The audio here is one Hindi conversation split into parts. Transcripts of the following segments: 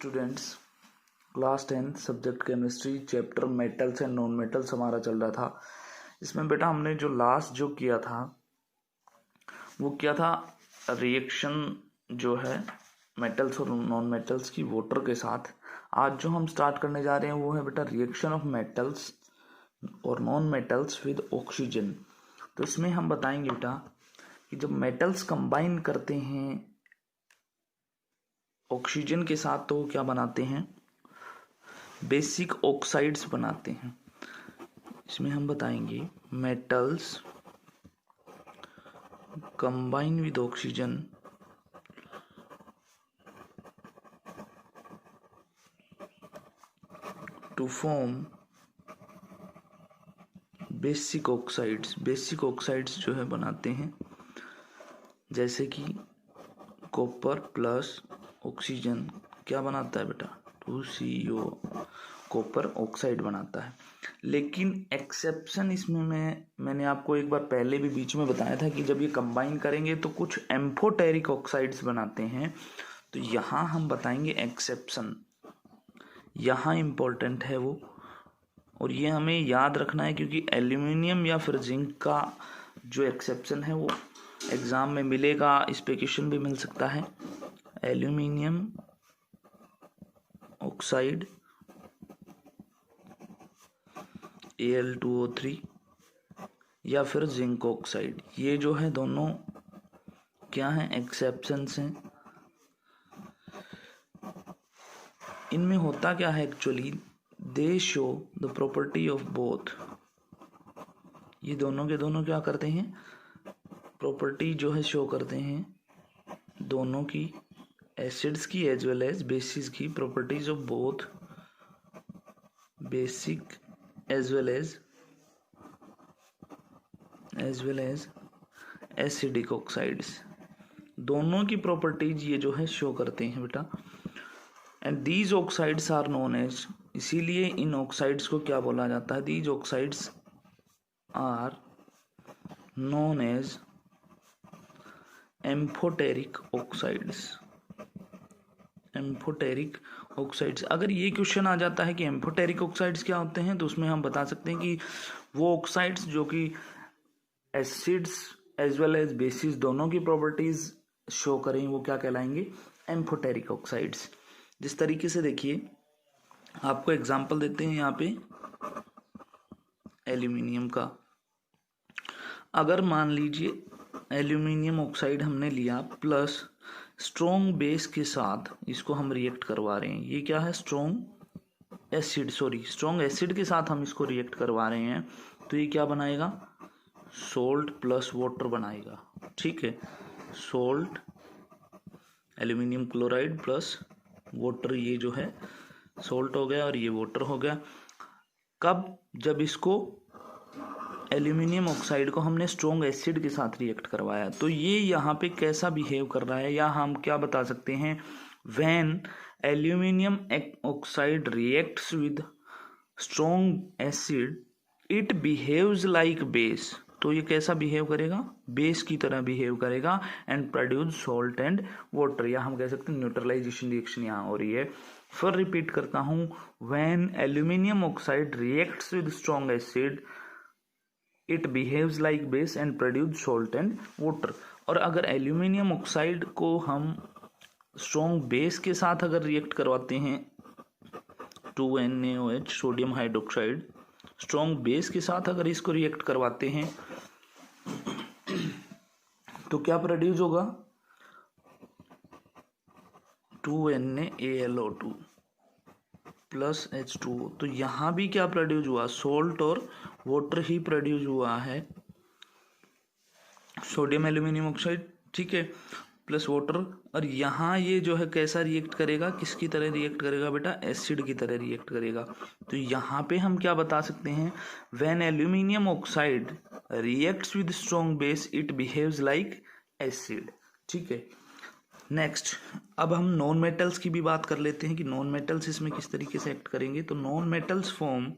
Students, class 10 subject chemistry chapter metals and non metals हमारा चल रहा था। इसमें बेटा हमने जो लास्ट जो किया था वो क्या था, रिएक्शन जो है मेटल्स और नॉन मेटल्स की वाटर के साथ। आज जो हम स्टार्ट करने जा रहे हैं वो है बेटा रिएक्शन ऑफ मेटल्स और नॉन मेटल्स विद ऑक्सीजन। तो इसमें हम बताएंगे बेटा कि जब मेटल्स कंबाइन करते हैं ऑक्सीजन के साथ तो वो क्या बनाते हैं, बेसिक ऑक्साइड्स बनाते हैं। इसमें हम बताएंगे metals combine with oxygen to form basic oxides. Basic oxides जो है बनाते हैं, जैसे कि कॉपर प्लस ऑक्सीजन क्या बनाता है बेटा, 2CO कॉपर ऑक्साइड बनाता है। लेकिन एक्सेप्शन इसमें मैंने आपको एक बार पहले भी बीच में बताया था कि जब ये कंबाइन करेंगे तो कुछ एम्फोटेरिक ऑक्साइड्स बनाते हैं। तो यहाँ हम बताएंगे एक्सेप्शन, यहाँ इम्पोर्टेंट है वो, और ये हमें याद रखना है क्योंकि एल्यूमिनियम या फिर जिंक का जो एक्सेप्शन है वो एग्जाम में मिलेगा, इस पे क्वेश्चन भी मिल सकता है। एल्यूमिनियम ऑक्साइड Al2O3 या फिर जिंक ऑक्साइड, ये जो है दोनों क्या हैं, एक्सेप्शंस हैं। इनमें होता क्या है actually, they show the property of both. ये दोनों के दोनों क्या करते हैं, प्रॉपर्टी जो है शो करते हैं दोनों की, एसिड्स की एज वेल एज बेसिस की, properties of both basic as well as acidic oxides, दोनों की प्रॉपर्टीज ये जो है शो करते हैं बेटा। And these oxides are known as, इसीलिए इन ऑक्साइड्स को क्या बोला जाता है, these oxides are known as amphoteric oxides. Amphoteric oxides, अगर ये क्वेश्चन आ जाता है कि एम्फोटेरिक ऑक्साइड्स क्या होते हैं तो उसमें हम बता सकते हैं कि वो ऑक्साइड्स जो कि acids as well as bases दोनों की प्रॉपर्टीज शो करें वो क्या कहलाएंगे, एम्फोटेरिक ऑक्साइड्स। जिस तरीके से देखिए आपको एग्जांपल देते हैं यहाँ पे एल्यूमिनियम का। अगर मान लीजिए एल्यूमिनियम ऑक्साइड हमने लिया प्लस स्ट्रॉन्ग बेस के साथ इसको हम रिएक्ट करवा रहे हैं, ये क्या है, स्ट्रॉन्ग एसिड के साथ हम इसको रिएक्ट करवा रहे हैं, तो ये क्या बनाएगा, सोल्ट प्लस वाटर बनाएगा। ठीक है, salt aluminium chloride plus water, ये जो है सोल्ट हो गया और ये वाटर हो गया। कब, जब इसको एल्यूमिनियम ऑक्साइड को हमने स्ट्रॉन्ग एसिड के साथ रिएक्ट करवाया, तो ये यहाँ पे कैसा बिहेव कर रहा है, या हम क्या बता सकते हैं, when aluminium oxide reacts with strong acid it behaves like base. तो ये कैसा बिहेव करेगा, बेस की तरह बिहेव करेगा and produce salt and water, या हम कह सकते हैं न्यूट्रलाइजेशन रिएक्शन यहाँ हो रही है। फिर रिपीट करता हूँ, when aluminium oxide reacts with strong acid it behaves like base and produce salt and water. और अगर एल्यूमिनियम ऑक्साइड को हम स्ट्रॉन्ग बेस के साथ अगर रिएक्ट करवाते हैं, 2NaOH sodium hydroxide, strong base के साथ अगर इसको रिएक्ट करवाते हैं तो क्या प्रोड्यूस होगा, 2NaAlO2 प्लस H2O। तो यहाँ भी क्या प्रोड्यूस हुआ, सोल्ट और वाटर ही प्रोड्यूस हुआ है, सोडियम एल्यूमिनियम ऑक्साइड, ठीक है, प्लस वाटर। और यहाँ ये जो है कैसा रिएक्ट करेगा, किसकी तरह रिएक्ट करेगा बेटा, एसिड की तरह रिएक्ट करेगा। तो यहाँ पे हम क्या बता सकते हैं, when aluminium oxide reacts with strong base it behaves like acid. ठीक है, नेक्स्ट अब हम नॉन मेटल्स की भी बात कर लेते हैं कि नॉन मेटल्स इसमें किस तरीके से एक्ट करेंगे। तो non metals form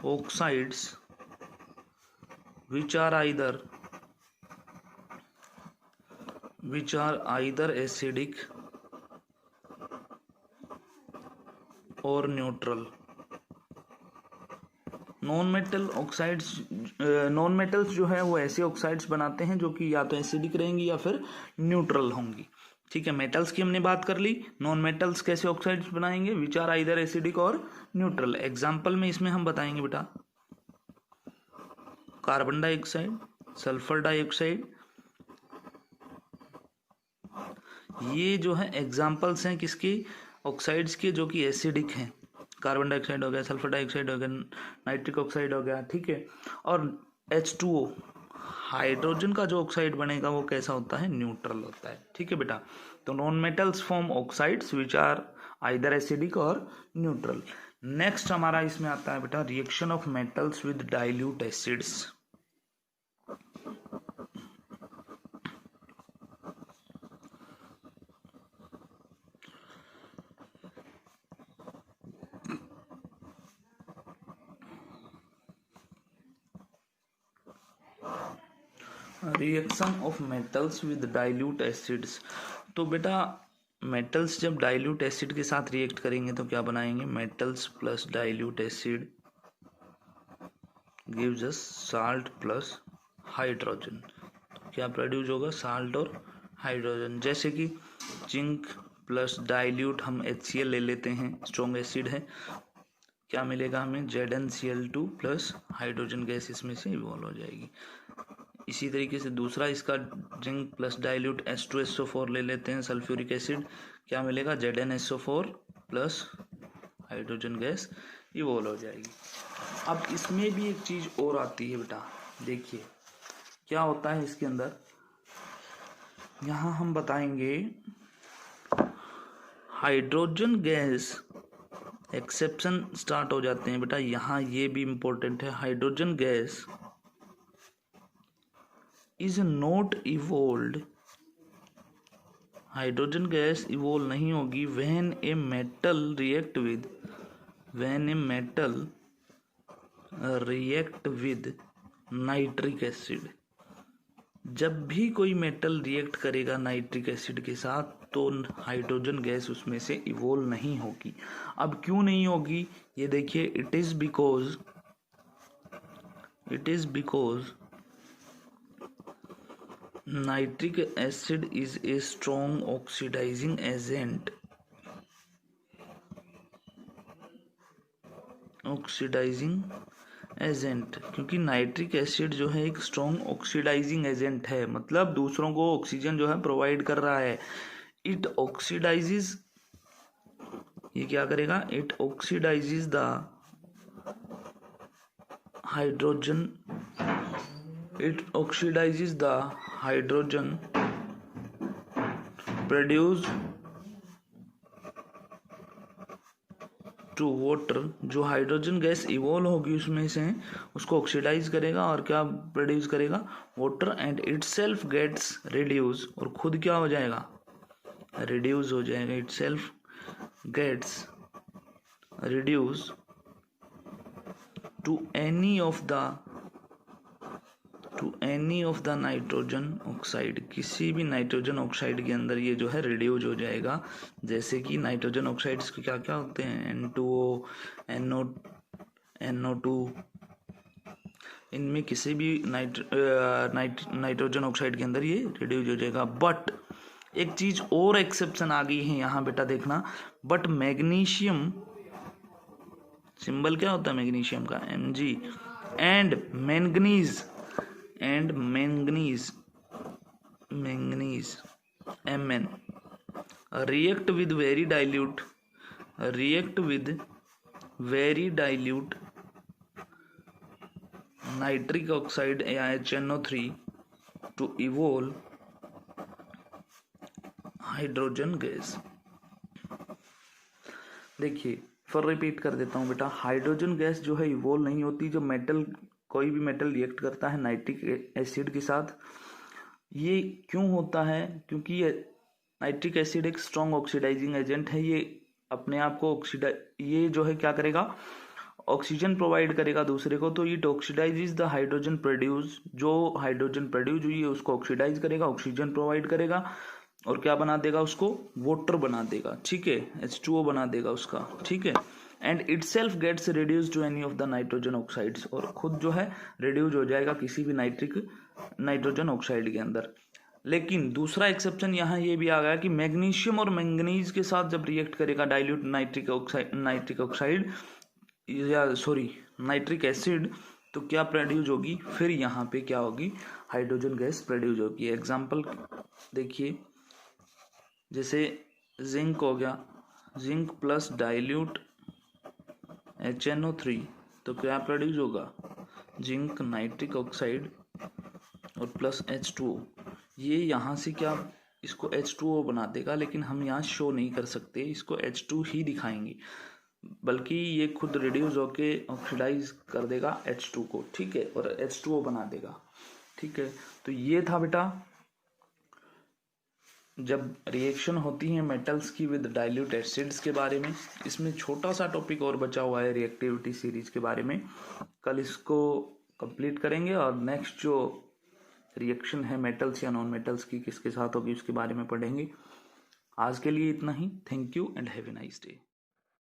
oxides which are either which are either acidic or neutral. Non metals जो है वो ऐसे ऑक्साइड्स बनाते हैं जो कि या तो एसिडिक रहेंगी या फिर न्यूट्रल होंगी। ठीक है, मेटल्स की हमने बात कर ली। नॉन मेटल्स कैसे ऑक्साइड्स बनाएंगे, विच आर आइदर एसिडिक और न्यूट्रल। एग्जाम्पल में इसमें हम बताएंगे बेटा कार्बन डाइऑक्साइड, सल्फर डाइऑक्साइड, ये जो है एग्जाम्पल्स हैं किसके, ऑक्साइड्स के जो कि एसिडिक हैं। कार्बन डाइऑक्साइड हो गया, सल्फर डाइऑक्साइड हो गया, नाइट्रिक ऑक्साइड हो गया। ठीक है, और H2O हाइड्रोजन का जो ऑक्साइड बनेगा वो कैसा होता है, न्यूट्रल होता है। ठीक है बेटा, तो non metals form oxides which are either acidic और न्यूट्रल। नेक्स्ट हमारा इसमें आता है बेटा reaction of metals with dilute acids. Reaction of metals with dilute acids. तो बेटा मेटल्स जब डाइल्यूट एसिड के साथ रिएक्ट करेंगे तो क्या बनाएंगे, metals plus dilute acid gives us salt plus hydrogen. क्या प्रोड्यूस होगा, साल्ट और हाइड्रोजन। जैसे कि जिंक प्लस डाइल्यूट हम HCl ले लेते हैं, स्ट्रॉन्ग एसिड है, क्या मिलेगा हमें, ZnCl2 प्लस हाइड्रोजन गैस इसमें से इवॉल्व हो जाएगी। इसी तरीके से दूसरा इसका जिंक प्लस डाइल्यूट H2SO4 ले लेते हैं, सल्फ्यूरिक एसिड, क्या मिलेगा, ZnSO4 plus hydrogen gas evolve हो जाएगी। अब इसमें भी एक चीज और आती है बेटा, देखिए क्या होता है इसके अंदर, यहां हम बताएंगे हाइड्रोजन गैस एक्सेप्शन स्टार्ट हो जाते हैं बेटा। यहां ये भी इंपॉर्टेंट है, hydrogen gas is not evolved, hydrogen gas evolve नहीं होगी when a metal react with nitric acid. जब भी कोई मेटल रिएक्ट करेगा नाइट्रिक एसिड के साथ तो हाइड्रोजन गैस उसमें से इवोल्व नहीं होगी। अब क्यों नहीं होगी ये देखिए, it is because nitric acid is a strong oxidising agent, क्योंकि नाइट्रिक एसिड जो है एक स्ट्रॉन्ग ऑक्सीडाइजिंग एजेंट है, मतलब दूसरों को ऑक्सीजन जो है प्रोवाइड कर रहा है। इट ऑक्सीडाइजेज, ये क्या करेगा, it oxidises the hydrogen, produce to water. जो हाइड्रोजन गैस इवॉल्व होगी उसमें से उसको ऑक्सीडाइज करेगा और क्या प्रोड्यूस करेगा, water, and itself gets reduce, और खुद क्या हो जाएगा, रिड्यूस हो जाएगा, itself gets reduce to any of the nitrogen oxide. किसी भी नाइट्रोजन ऑक्साइड के अंदर ये जो है रिड्यूस हो जाएगा। जैसे कि नाइट्रोजन ऑक्साइड्स के क्या क्या होते हैं, N2O, NO2, इनमें किसी भी नाइट्रोजन ऑक्साइड के अंदर ये रिड्यूस हो जाएगा। बट एक चीज और एक्सेप्शन आ गई है यहाँ बेटा, देखना, बट मैग्नीशियम, सिंबल क्या होता है मैग्नीशियम का, Mg, and manganese Mn react with very dilute nitric oxide HNO3 to evolve hydrogen gas. देखिए फिर रिपीट कर देता हूँ बेटा, हाइड्रोजन गैस जो है इवोल्व नहीं होती जब कोई भी मेटल रिएक्ट करता है नाइट्रिक एसिड के साथ। ये क्यों होता है, क्योंकि ये नाइट्रिक एसिड एक स्ट्रॉन्ग ऑक्सीडाइजिंग एजेंट है, ये अपने आप को ये जो है क्या करेगा, ऑक्सीजन प्रोवाइड करेगा दूसरे को, तो it oxidise the hydrogen produce, जो हाइड्रोजन प्रोड्यूस हुई है उसको ऑक्सीडाइज करेगा, ऑक्सीजन प्रोवाइड करेगा और क्या बना देगा उसको, वाटर बना देगा, ठीक है, H2O बना देगा उसका, ठीक है। And it self gets reduce to any of the nitrogen oxides, और खुद जो है रिड्यूस हो जाएगा किसी भी नाइट्रोजन ऑक्साइड के अंदर। लेकिन दूसरा एक्सेप्शन यहाँ ये भी आ गया कि मैग्नीशियम और मैंगनीज के साथ जब रिएक्ट करेगा डाइल्यूट नाइट्रिक ऑक्साइड या सॉरी नाइट्रिक एसिड, तो क्या प्रोड्यूस होगी, फिर यहाँ पे क्या होगी, हाइड्रोजन गैस प्रोड्यूस होगी। एग्जाम्पल देखिए, जैसे जिंक हो गया, जिंक प्लस डाइल्यूट HNO3, तो क्या प्रोड्यूस होगा, जिंक नाइट्रिक ऑक्साइड और प्लस H2O। ये यहाँ से क्या, इसको H2O बना देगा, लेकिन हम यहाँ शो नहीं कर सकते, इसको H2 ही दिखाएंगे, बल्कि ये खुद रिड्यूस होके ऑक्सीडाइज कर देगा H2 को, ठीक है, और H2O बना देगा, ठीक है। तो ये था बेटा जब रिएक्शन होती है मेटल्स की विद डाइल्यूट एसिड्स के बारे में। इसमें छोटा सा टॉपिक और बचा हुआ है रिएक्टिविटी सीरीज के बारे में, कल इसको कंप्लीट करेंगे और नेक्स्ट जो रिएक्शन है मेटल्स या नॉन मेटल्स की किसके साथ होगी उसके बारे में पढ़ेंगे। आज के लिए इतना ही। Thank you and have a nice day.